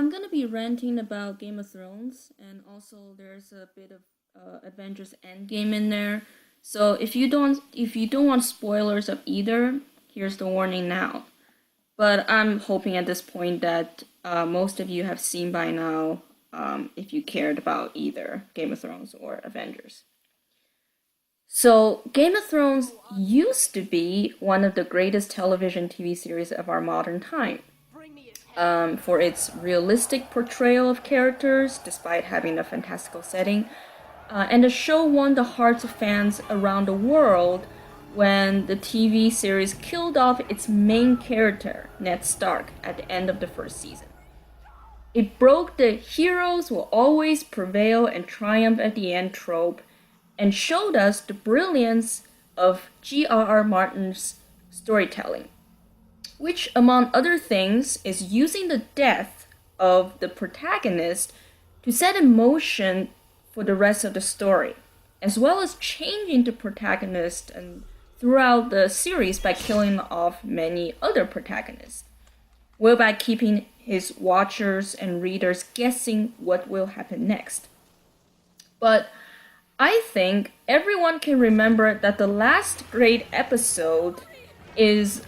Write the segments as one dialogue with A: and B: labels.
A: I'm gonna be ranting about Game of Thrones, and also there's a bit of Avengers Endgame in there. So if you don't want spoilers of either, here's the warning now. But I'm hoping at this point that most of you have seen by now, if you cared about either Game of Thrones or Avengers. So, Game of Thrones used to be one of the greatest television TV series of our modern time. For its realistic portrayal of characters, despite having a fantastical setting, and the show won the hearts of fans around the world when the TV series killed off its main character, Ned Stark, at the end of the first season. It broke the heroes will always prevail and triumph at the end trope and showed us the brilliance of G.R.R. Martin's storytelling, which, among other things, is using the death of the protagonist to set in motion for the rest of the story, as well as changing the protagonist and throughout the series by killing off many other protagonists, whereby keeping his watchers and readers guessing what will happen next. But I think everyone can remember that the last great episode is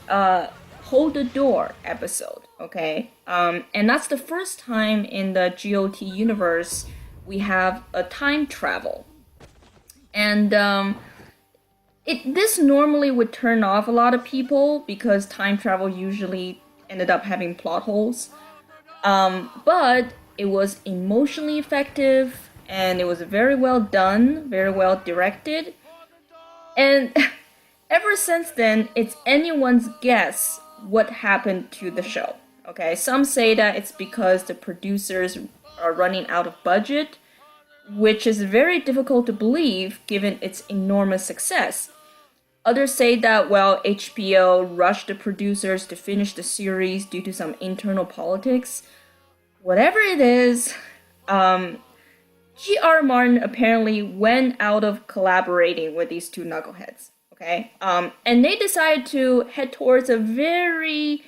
A: Hold the Door episode, okay? And that's the first time in the GOT universe we have a time travel. And this normally would turn off a lot of people because time travel usually ended up having plot holes. But it was emotionally effective and it was very well done, very well directed. And ever since then, it's anyone's guess what happened to the show. Okay, some say that it's because the producers are running out of budget, which is very difficult to believe given its enormous success. Others say that, well, HBO rushed the producers to finish the series due to some internal politics. Whatever it is, G.R. Martin apparently went out of collaborating with these two knuckleheads, okay? And they decided to head towards a very,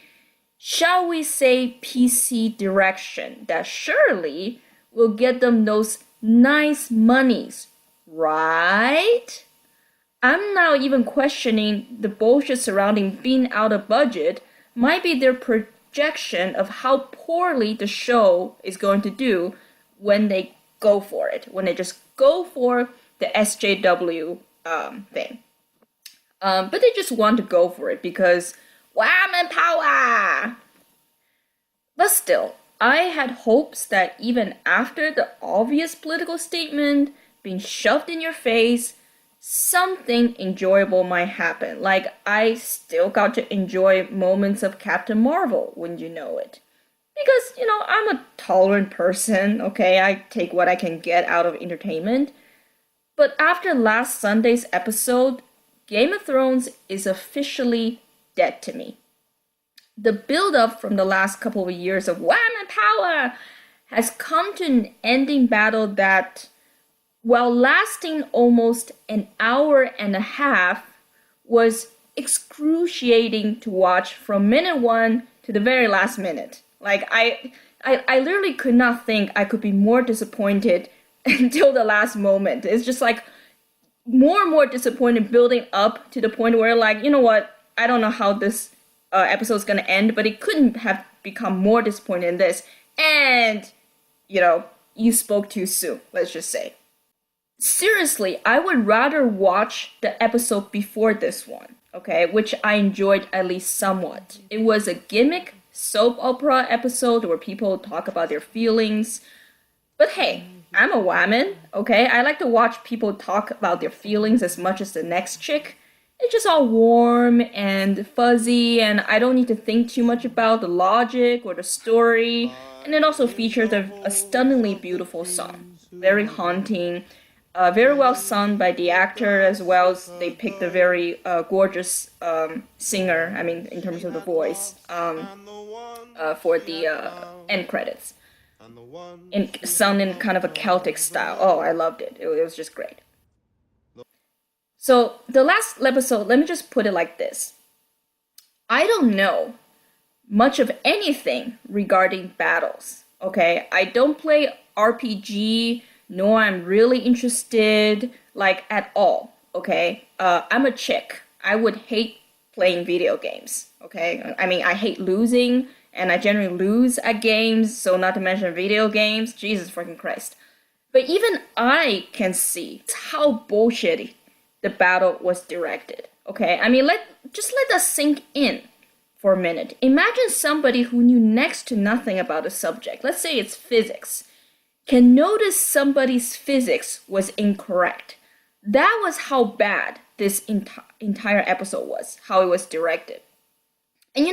A: shall we say, PC direction that surely will get them those nice monies, right? I'm now even questioning the bullshit surrounding being out of budget might be their projection of how poorly the show is going to do when they go for it, when they just go for the SJW thing. But they just want to go for it because wham and power! But still, I had hopes that even after the obvious political statement being shoved in your face, something enjoyable might happen. Like, I still got to enjoy moments of Captain Marvel, wouldn't you know it? Because, I'm a tolerant person, okay? I take what I can get out of entertainment. But after last Sunday's episode, Game of Thrones is officially dead to me. The build-up from the last couple of years of wham and power has come to an ending battle that, while lasting almost an hour and a half, was excruciating to watch from minute one to the very last minute. Like, I literally could not think I could be more disappointed until the last moment. It's just like more and more disappointed building up to the point where, like, you know what? I don't know how this episode's gonna end, but it couldn't have become more disappointing than this. And, you spoke too soon, let's just say. Seriously, I would rather watch the episode before this one, okay, which I enjoyed at least somewhat. It was a gimmick soap opera episode where people talk about their feelings. But hey, I'm a woman, okay? I like to watch people talk about their feelings as much as the next chick. It's just all warm and fuzzy, and I don't need to think too much about the logic or the story. And it also features a stunningly beautiful song, very haunting. Very well sung by the actor, as well as they picked a very gorgeous singer, I mean, in terms of the voice, for the end credits. Sung in kind of a Celtic style. Oh, I loved it. It was just great. So, the last episode, let me just put it like this. I don't know much of anything regarding battles, okay? I don't play RPG, nor I'm really interested, like, at all, okay? I'm a chick. I would hate playing video games, okay? I mean, I hate losing, and I generally lose at games, so not to mention video games. Jesus fucking Christ. But even I can see how bullshitty the battle was directed, okay? I mean, just let that sink in for a minute. Imagine somebody who knew next to nothing about a subject, let's say it's physics, can notice somebody's physics was incorrect. That was how bad this entire episode was, how it was directed. And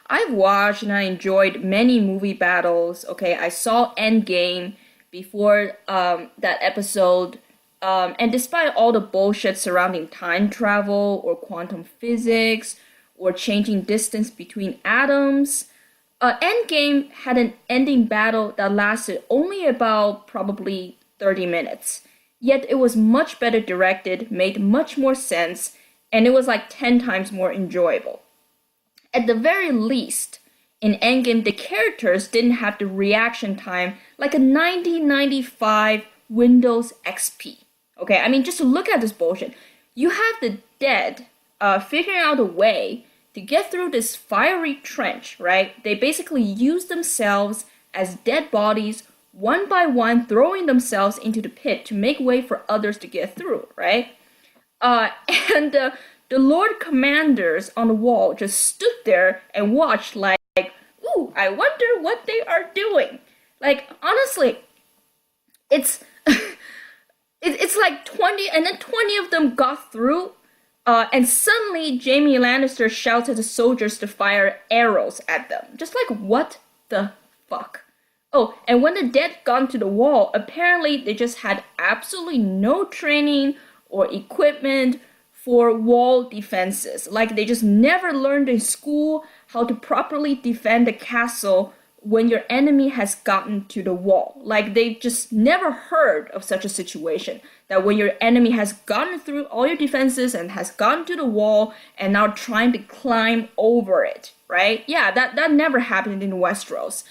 A: I've watched and I enjoyed many movie battles. Okay, I saw Endgame before that episode. And despite all the bullshit surrounding time travel or quantum physics or changing distance between atoms, Endgame had an ending battle that lasted only about probably 30 minutes. Yet it was much better directed, made much more sense, and it was like 10 times more enjoyable. At the very least, in Endgame, the characters didn't have the reaction time like a 1995 Windows XP. Okay, I mean, just look at this bullshit. You have the dead figuring out a way to get through this fiery trench, right? They basically use themselves as dead bodies, one by one, throwing themselves into the pit to make way for others to get through, right? And the Lord Commanders on the wall just stood there and watched like, ooh, I wonder what they are doing. Like, honestly, it's it's like 20, and then 20 of them got through, and suddenly Jaime Lannister shouts at the soldiers to fire arrows at them. Just like, what the fuck? Oh, and when the dead got into the wall, apparently they just had absolutely no training or equipment for wall defenses. Like, they just never learned in school how to properly defend a castle when your enemy has gotten to the wall. Like, they just never heard of such a situation, that when your enemy has gotten through all your defenses and has gotten to the wall and now trying to climb over it, right? Yeah, that never happened in Westeros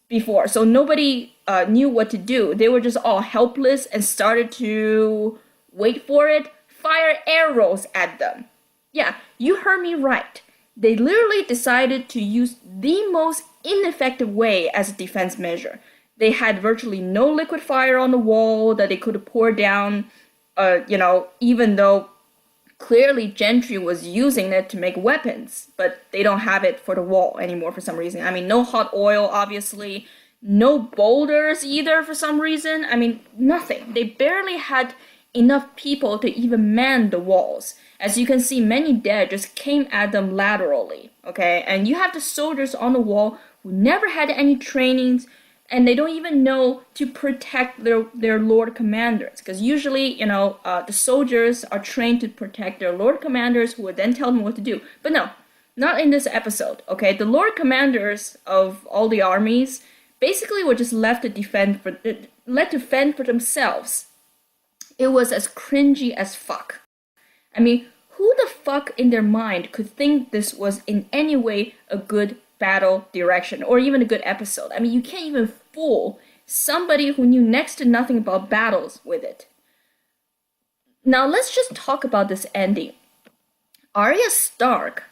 A: before, so nobody knew what to do. They were just all helpless and started to wait for it, fire arrows at them. Yeah, you heard me right. They literally decided to use the most ineffective way as a defense measure. They had virtually no liquid fire on the wall that they could pour down, even though clearly Gentry was using it to make weapons, but they don't have it for the wall anymore for some reason. I mean, no hot oil, obviously, no boulders either for some reason. I mean, nothing. They barely had enough people to even man the walls. As you can see, many dead just came at them laterally, okay? And you have the soldiers on the wall who never had any trainings, and they don't even know to protect their Lord Commanders. Because usually, the soldiers are trained to protect their Lord Commanders who would then tell them what to do. But no, not in this episode, okay? The Lord Commanders of all the armies basically were just left to fend for themselves. It was as cringy as fuck. I mean, who the fuck in their mind could think this was in any way a good battle direction or even a good episode? I mean, you can't even fool somebody who knew next to nothing about battles with it. Now let's just talk about this ending. Arya Stark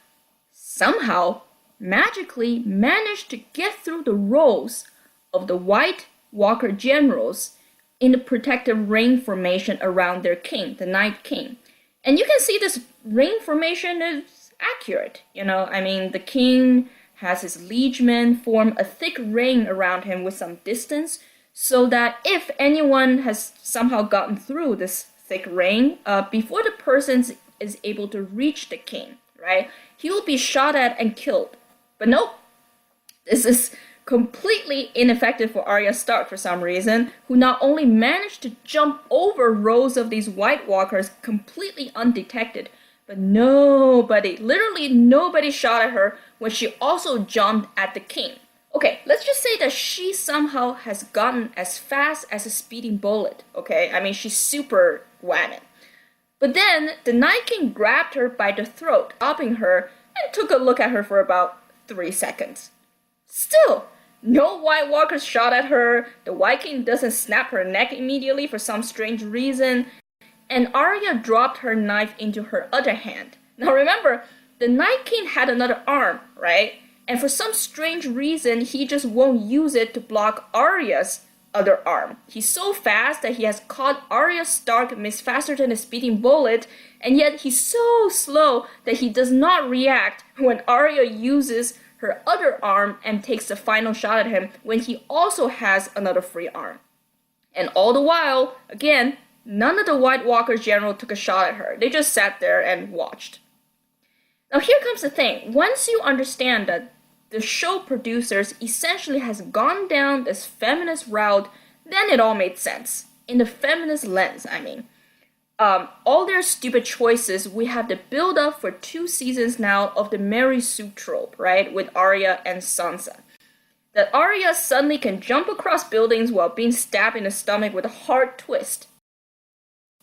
A: somehow magically managed to get through the rows of the White Walker generals in the protective ring formation around their king, the Night King. And you can see this ring formation is accurate. I mean, the king has his liegemen form a thick ring around him with some distance, so that if anyone has somehow gotten through this thick ring, before the person is able to reach the king, right, he will be shot at and killed. But nope, this is completely ineffective for Arya Stark for some reason, who not only managed to jump over rows of these White Walkers completely undetected, but literally nobody shot at her when she also jumped at the king. Okay, let's just say that she somehow has gotten as fast as a speeding bullet, okay? I mean, she's super whamming. But then the Night King grabbed her by the throat, stopping her, and took a look at her for about 3 seconds. Still, no White Walkers shot at her, the White King doesn't snap her neck immediately for some strange reason, and Arya dropped her knife into her other hand. Now remember, the Night King had another arm, right? And for some strange reason, he just won't use it to block Arya's other arm. He's so fast that he has caught Arya Stark miss faster than a speeding bullet, and yet he's so slow that he does not react when Arya uses her other arm and takes the final shot at him when he also has another free arm. And all the while, again, none of the White Walker general took a shot at her. They just sat there and watched. Now here comes the thing. Once you understand that the show producers essentially has gone down this feminist route, then it all made sense. In the feminist lens, I mean. All their stupid choices, we have the build up for 2 seasons now of the Mary Sue trope, right? With Arya and Sansa. That Arya suddenly can jump across buildings while being stabbed in the stomach with a hard twist.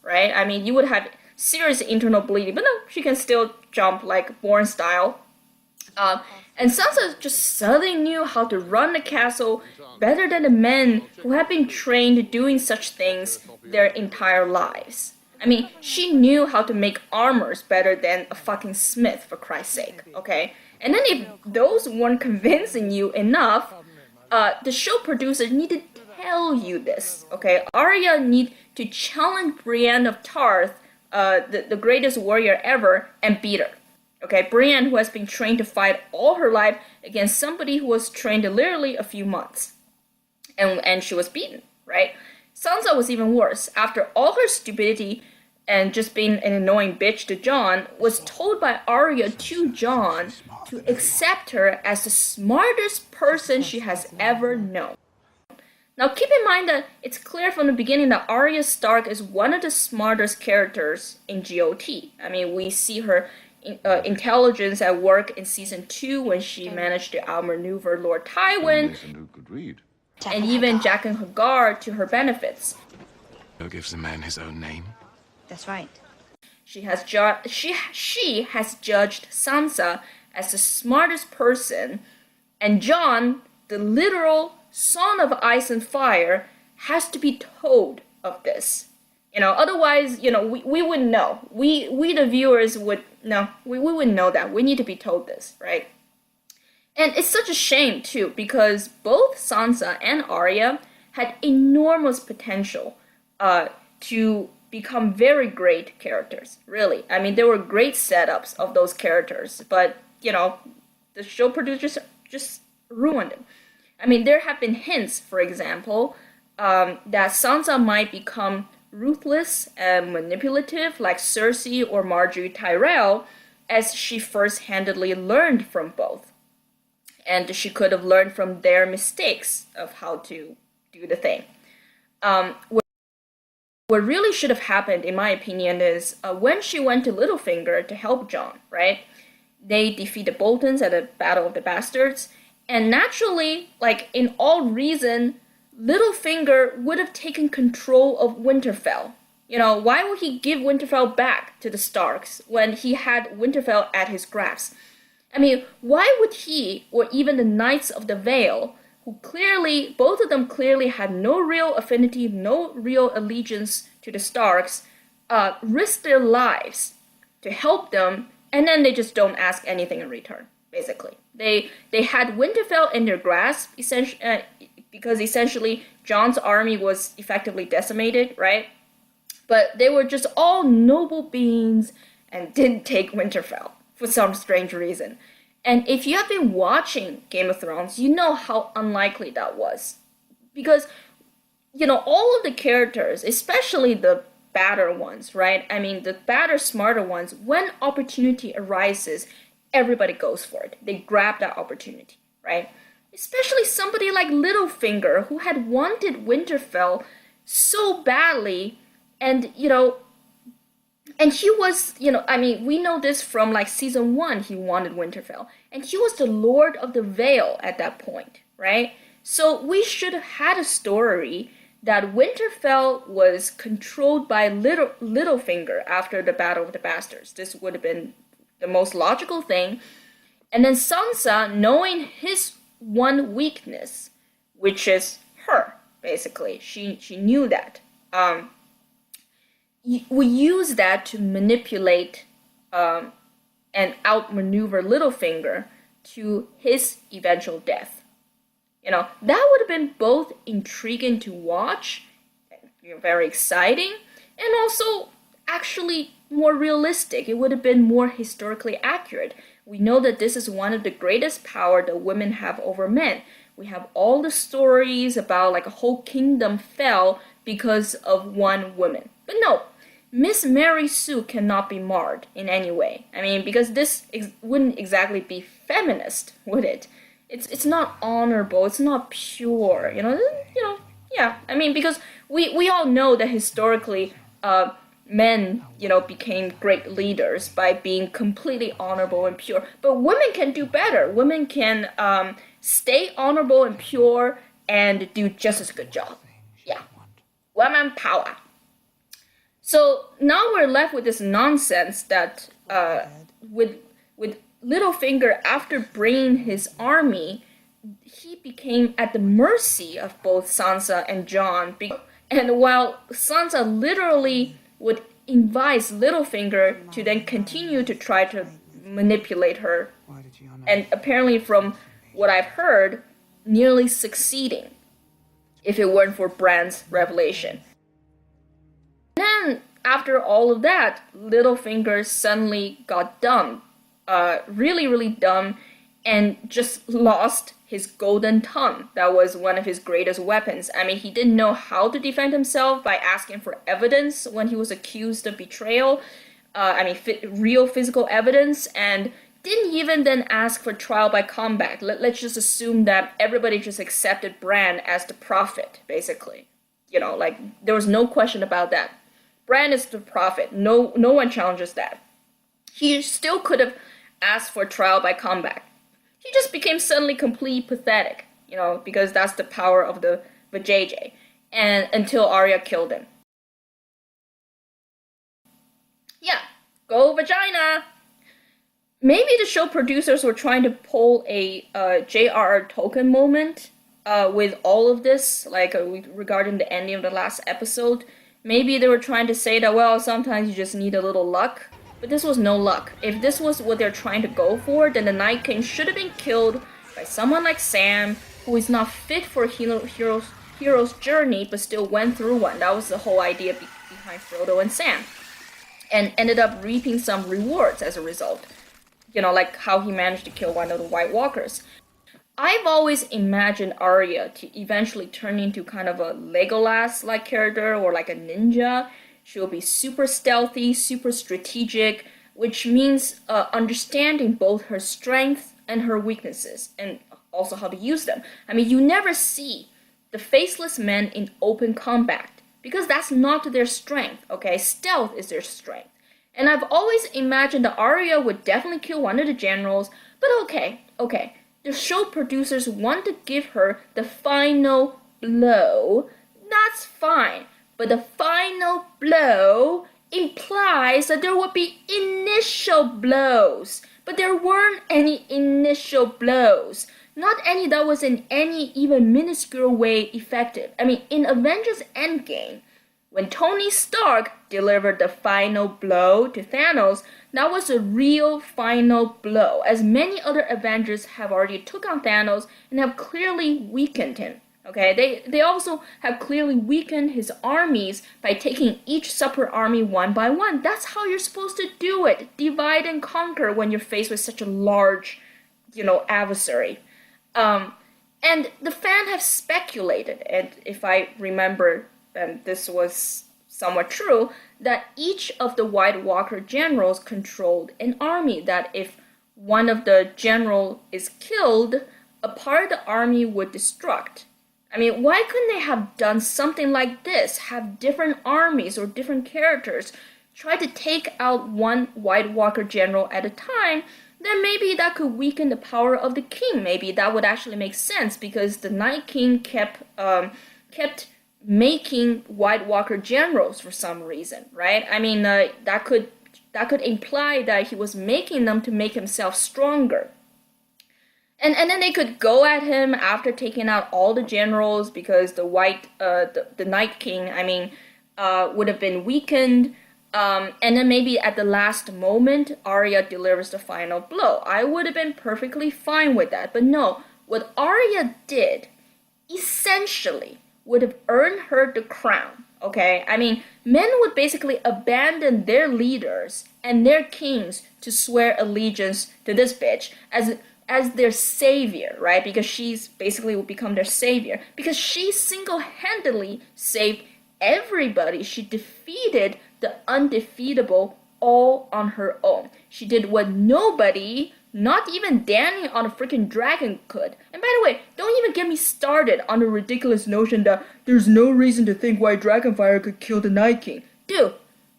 A: Right? I mean, you would have serious internal bleeding, but no, she can still jump like Bourne style. And Sansa just suddenly knew how to run the castle better than the men who have been trained doing such things their entire lives. I mean, she knew how to make armors better than a fucking smith, for Christ's sake, okay? And then if those weren't convincing you enough, the show producers need to tell you this, okay? Arya need to challenge Brienne of Tarth, the greatest warrior ever, and beat her. Okay, Brienne, who has been trained to fight all her life against somebody who was trained literally a few months. And she was beaten, right? Sansa was even worse. After all her stupidity and just being an annoying bitch to Jon, was told by Arya to Jon to accept her as the smartest person she has ever known. Now keep in mind that it's clear from the beginning that Arya Stark is one of the smartest characters in GOT. I mean, we see her intelligence at work in season 2 when she managed to outmaneuver Lord Tywin, and even Jaqen H'ghar to her benefits.
B: Who gives a man his own name?
C: That's right.
A: She has judged Sansa as the smartest person, and Jon, the literal son of ice and fire, has to be told of this. Otherwise, we wouldn't know. We the viewers would no, we wouldn't know that. We need to be told this, right? And it's such a shame too, because both Sansa and Arya had enormous potential to become very great characters. Really, I mean, there were great setups of those characters, but the show producers just ruined them. I mean, there have been hints, for example, that Sansa might become ruthless and manipulative like Cersei or Marjorie Tyrell, as she first-handedly learned from both. And she could have learned from their mistakes of how to do the thing. What really should have happened, in my opinion, is when she went to Littlefinger to help Jon, right? They defeat the Boltons at the Battle of the Bastards, and naturally, like in all reason, Littlefinger would have taken control of Winterfell. Why would he give Winterfell back to the Starks when he had Winterfell at his grasp? I mean, why would he, or even the Knights of the Vale, who clearly, both of them clearly had no real affinity, no real allegiance to the Starks, risk their lives to help them, and then they just don't ask anything in return, basically. They had Winterfell in their grasp, because essentially Jon's army was effectively decimated, right? But they were just all noble beings and didn't take Winterfell for some strange reason. And if you have been watching Game of Thrones, you know how unlikely that was. Because, all of the characters, especially the badder ones, right? I mean, the badder, smarter ones, when opportunity arises, everybody goes for it. They grab that opportunity, right? Especially somebody like Littlefinger, who had wanted Winterfell so badly, and and he was, I mean, we know this from like season 1, he wanted Winterfell, and he was the Lord of the Vale at that point, right? So we should have had a story that Winterfell was controlled by Littlefinger after the Battle of the Bastards. This would have been the most logical thing. And then Sansa, knowing his one weakness, which is her, basically. She knew that. We use that to manipulate and outmaneuver Littlefinger to his eventual death. That would have been both intriguing to watch, very exciting, and also actually more realistic. It would have been more historically accurate. We know that this is one of the greatest power that women have over men. We have all the stories about like a whole kingdom fell because of one woman. But no, Miss Mary Sue cannot be marred in any way. Because this wouldn't exactly be feminist, would it? It's not honorable. It's not pure. Yeah. Because we all know that historically, men, became great leaders by being completely honorable and pure. But women can do better. Women can stay honorable and pure and do just as good job. Yeah, woman power. So now we're left with this nonsense that with Littlefinger, after bringing his army, he became at the mercy of both Sansa and Jon. And while Sansa literally would advise Littlefinger to then continue to try to manipulate her, and apparently from what I've heard, nearly succeeding, if it weren't for Bran's revelation. Then, after all of that, Littlefinger suddenly got dumb. Really, really dumb, and just lost his golden tongue. That was one of his greatest weapons. He didn't know how to defend himself by asking for evidence when he was accused of betrayal. Real physical evidence, and didn't even then ask for trial by combat. Let's just assume that everybody just accepted Bran as the prophet, basically. There was no question about that. Bran is the prophet. No one challenges that. He still could have asked for trial by combat. He just became suddenly completely pathetic, because that's the power of the Vajayjay, and until Arya killed him. Yeah, go vagina! Maybe the show producers were trying to pull a J.R.R. Tolkien moment with all of this, regarding the ending of the last episode. Maybe they were trying to say that, well, sometimes you just need a little luck. But this was no luck. If this was what they're trying to go for, then the Night King should have been killed by someone like Sam, who is not fit for a hero's journey, but still went through one. That was the whole idea behind Frodo and Sam. And ended up reaping some rewards as a result. Like how he managed to kill one of the White Walkers. I've always imagined Arya to eventually turn into kind of a Legolas-like character, or like a ninja. She'll be super stealthy, super strategic, which means understanding both her strengths and her weaknesses, and also how to use them. You never see the faceless men in open combat, because that's not their strength, okay? Stealth is their strength. And I've always imagined that Arya would definitely kill one of the generals, but okay. The show producers want to give her the final blow. That's fine. But the final blow implies that there would be initial blows. But there weren't any initial blows. Not any that was in any even minuscule way effective. In Avengers Endgame, when Tony Stark delivered the final blow to Thanos, that was a real final blow, as many other Avengers have already took on Thanos and have clearly weakened him. Okay, they also have clearly weakened his armies by taking each separate army one by one. That's how you're supposed to do it. Divide and conquer when you're faced with such a large, adversary. And the fan have speculated, and if I remember, and this was somewhat true, that each of the White Walker generals controlled an army. That if one of the general is killed, a part of the army would destruct. Why couldn't they have done something like this? Have different armies or different characters try to take out one White Walker general at a time? Then maybe that could weaken the power of the king. Maybe that would actually make sense, because the Night King kept making White Walker generals for some reason, right? That could imply that he was making them to make himself stronger. And then they could go at him after taking out all the generals because the Night King, would have been weakened. And then maybe at the last moment, Arya delivers the final blow. I would have been perfectly fine with that. But no, what Arya did essentially would have earned her the crown. Okay? Men would basically abandon their leaders and their kings to swear allegiance to this bitch as their savior, right? Because she's basically will become their savior. Because she single-handedly saved everybody. She defeated the undefeatable all on her own. She did what nobody, not even Dany on a freaking dragon, could. And by the way, don't even get me started on the ridiculous notion that there's no reason to think why Dragonfire could kill the Night King. Dude,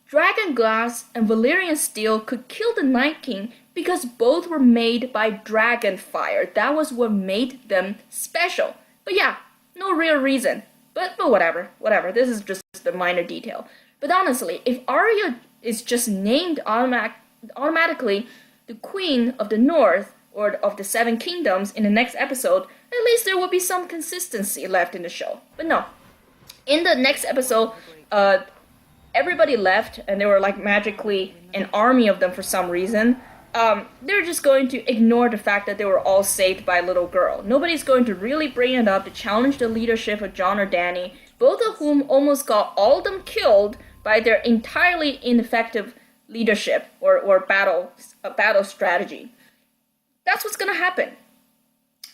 A: Dragon Glass and Valyrian Steel could kill the Night King because both were made by Dragonfire. That was what made them special. But yeah, no real reason. But whatever. This is just a minor detail. But honestly, if Arya is just named automatically the Queen of the North or of the Seven Kingdoms in the next episode, at least there will be some consistency left in the show. But no. In the next episode, everybody left and there were like magically an army of them for some reason. They're just going to ignore the fact that they were all saved by a little girl. Nobody's going to really bring it up to challenge the leadership of Jon or Dany, both of whom almost got all of them killed by their entirely ineffective leadership or battle strategy. That's what's gonna happen.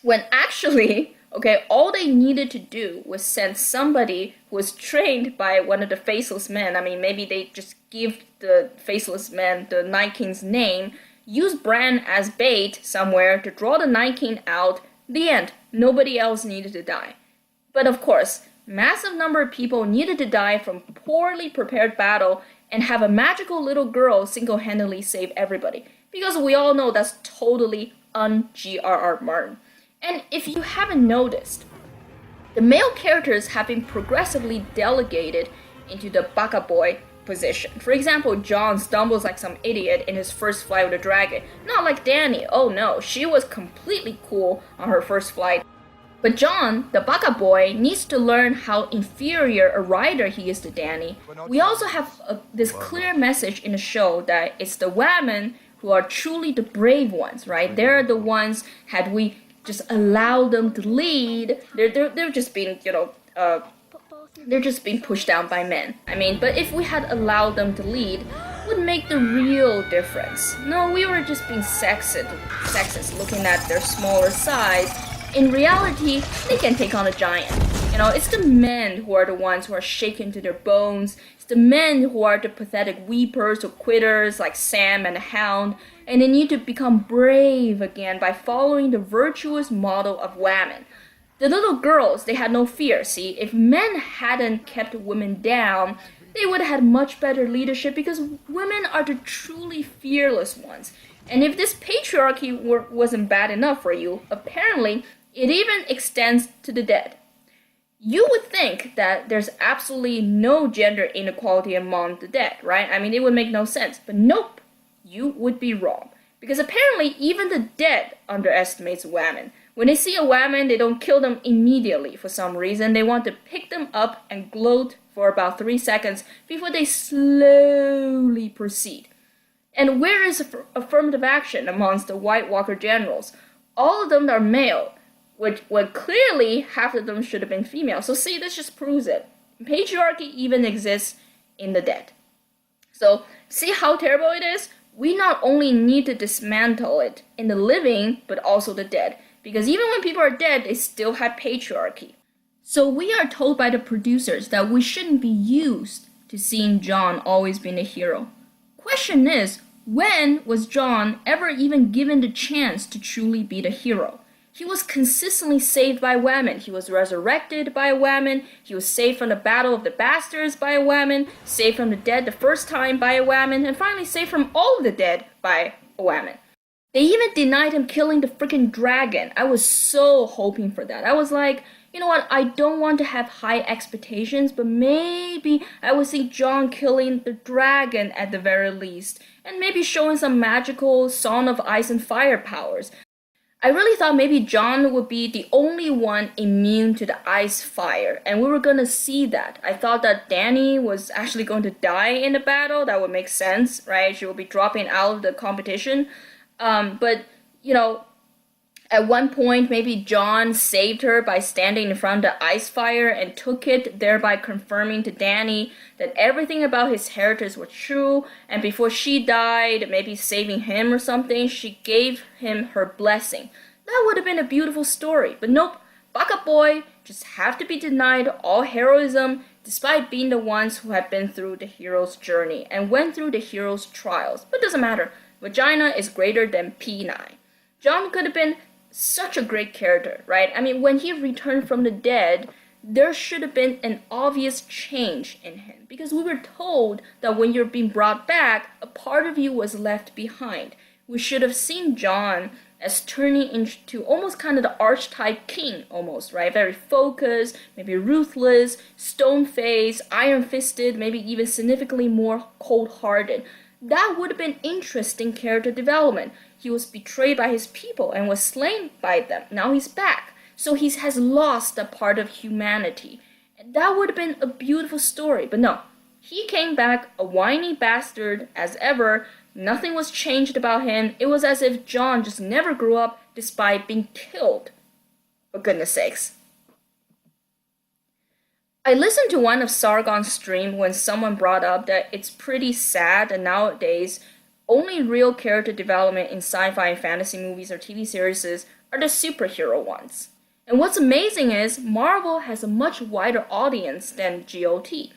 A: When actually, okay, all they needed to do was send somebody who was trained by one of the Faceless Men. Maybe they just give the Faceless Men the Night King's name, use Bran as bait somewhere to draw the Night King out. The end. Nobody else needed to die. But of course, massive number of people needed to die from poorly prepared battle and have a magical little girl single-handedly save everybody. Because we all know that's totally un-G.R.R. Martin. And if you haven't noticed, the male characters have been progressively delegated into the baka boy position. For example, Jon stumbles like some idiot in his first flight with a dragon. Not like Dany. Oh no, she was completely cool on her first flight. But Jon, the baka boy, needs to learn how inferior a rider he is to Dany. We also have this clear message in the show that it's the women who are truly the brave ones, right? They're the ones, had we just allowed them to lead, they're just being, they're just being pushed down by men. But if we had allowed them to lead, it would make the real difference. No, we were just being sexist, looking at their smaller size. In reality, they can take on a giant. It's the men who are the ones who are shaken to their bones. It's the men who are the pathetic weepers or quitters like Sam and the Hound. And they need to become brave again by following the virtuous model of women. The little girls, they had no fear. See, if men hadn't kept women down, they would have had much better leadership because women are the truly fearless ones. And if this patriarchy wasn't bad enough for you, apparently it even extends to the dead. You would think that there's absolutely no gender inequality among the dead, right? It would make no sense. But nope, you would be wrong. Because apparently even the dead underestimates women. When they see a woman, they don't kill them immediately for some reason. They want to pick them up and gloat for about 3 seconds before they slowly proceed. And where is affirmative action amongst the White Walker generals? All of them are male, when clearly half of them should have been female. So see, this just proves it. Patriarchy even exists in the dead. So see how terrible it is? We not only need to dismantle it in the living, but also the dead. Because even when people are dead, they still have patriarchy. So we are told by the producers that we shouldn't be used to seeing Jon always being a hero. Question is, when was Jon ever even given the chance to truly be the hero? He was consistently saved by women. He was resurrected by a woman. He was saved from the Battle of the Bastards by a woman. Saved from the dead the first time by a woman. And finally saved from all of the dead by a woman. They even denied him killing the freaking dragon. I was so hoping for that. I was like, you know what, I don't want to have high expectations, but maybe I will see Jon killing the dragon at the very least. And maybe showing some magical Song of Ice and Fire powers. I really thought maybe John would be the only one immune to the ice fire, and we were gonna see that. I thought that Dani was actually going to die in the battle. That would make sense, right? She would be dropping out of the competition. But you know, at one point, maybe John saved her by standing in front of the ice fire and took it, thereby confirming to Dani that everything about his heritage was true. And before she died, maybe saving him or something, she gave him her blessing. That would have been a beautiful story. But nope, Baka Boy just have to be denied all heroism despite being the ones who had been through the hero's journey and went through the hero's trials. But it doesn't matter. Vagina is greater than P9. John could have been such a great character, right? I mean, when he returned from the dead, there should have been an obvious change in him because we were told that when you're being brought back, a part of you was left behind. We should have seen John as turning into almost kind of the archetype king, almost, right? Very focused, maybe ruthless, stone-faced, iron-fisted, maybe even significantly more cold-hearted. That would have been interesting character development. He was betrayed by his people and was slain by them. Now he's back. So he has lost a part of humanity. And that would have been a beautiful story. But no, he came back a whiny bastard as ever. Nothing was changed about him. It was as if John just never grew up despite being killed. For goodness sakes. I listened to one of Sargon's stream when someone brought up that it's pretty sad that nowadays only real character development in sci-fi and fantasy movies or TV series are the superhero ones. And what's amazing is Marvel has a much wider audience than GOT,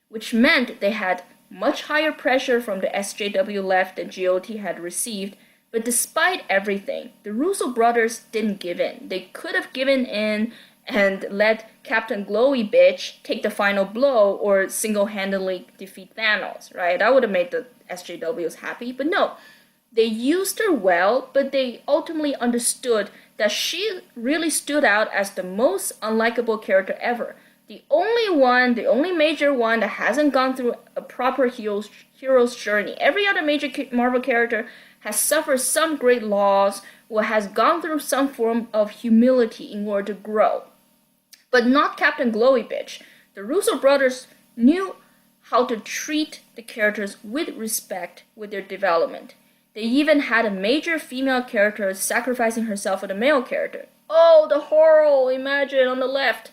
A: which meant they had much higher pressure from the SJW left than GOT had received. But despite everything, the Russo brothers didn't give in. They could have given in and let Captain Glowy Bitch take the final blow or single-handedly defeat Thanos, right? That would have made the SJWs happy, but no. They used her well, but they ultimately understood that she really stood out as the most unlikable character ever. The only major one that hasn't gone through a proper hero's journey. Every other major Marvel character has suffered some great loss or has gone through some form of humility in order to grow. But not Captain Glowy Bitch. The Russo brothers knew how to treat the characters with respect with their development. They even had a major female character sacrificing herself for the male character. Oh, the horror, imagine on the left.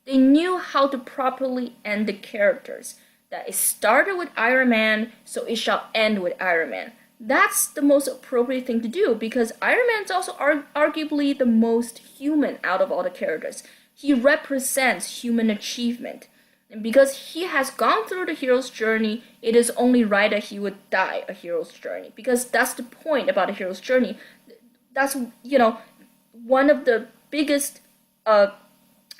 A: They knew how to properly end the characters. That it started with Iron Man, so it shall end with Iron Man. That's the most appropriate thing to do because Iron Man is also arguably the most human out of all the characters. He represents human achievement. And because he has gone through the hero's journey, it is only right that he would die a hero's journey. Because that's the point about a hero's journey. That's, one of the biggest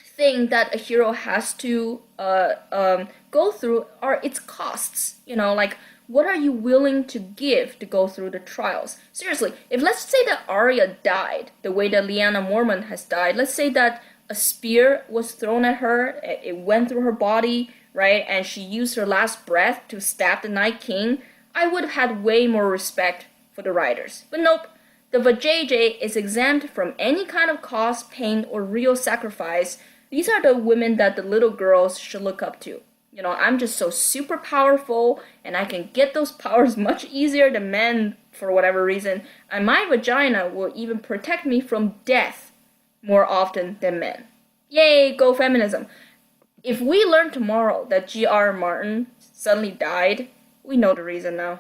A: thing that a hero has to go through are its costs. Like, what are you willing to give to go through the trials? Seriously, if let's say that Arya died the way that Lyanna Mormont has died, let's say that a spear was thrown at her, it went through her body, right, and she used her last breath to stab the Night King, I would have had way more respect for the writers. But nope, the Vajayjay is exempt from any kind of cost, pain, or real sacrifice. These are the women that the little girls should look up to. I'm just so super powerful, and I can get those powers much easier than men for whatever reason, and my vagina will even protect me from death more often than men. Yay, go feminism. If we learn tomorrow that G.R. Martin suddenly died, we know the reason now.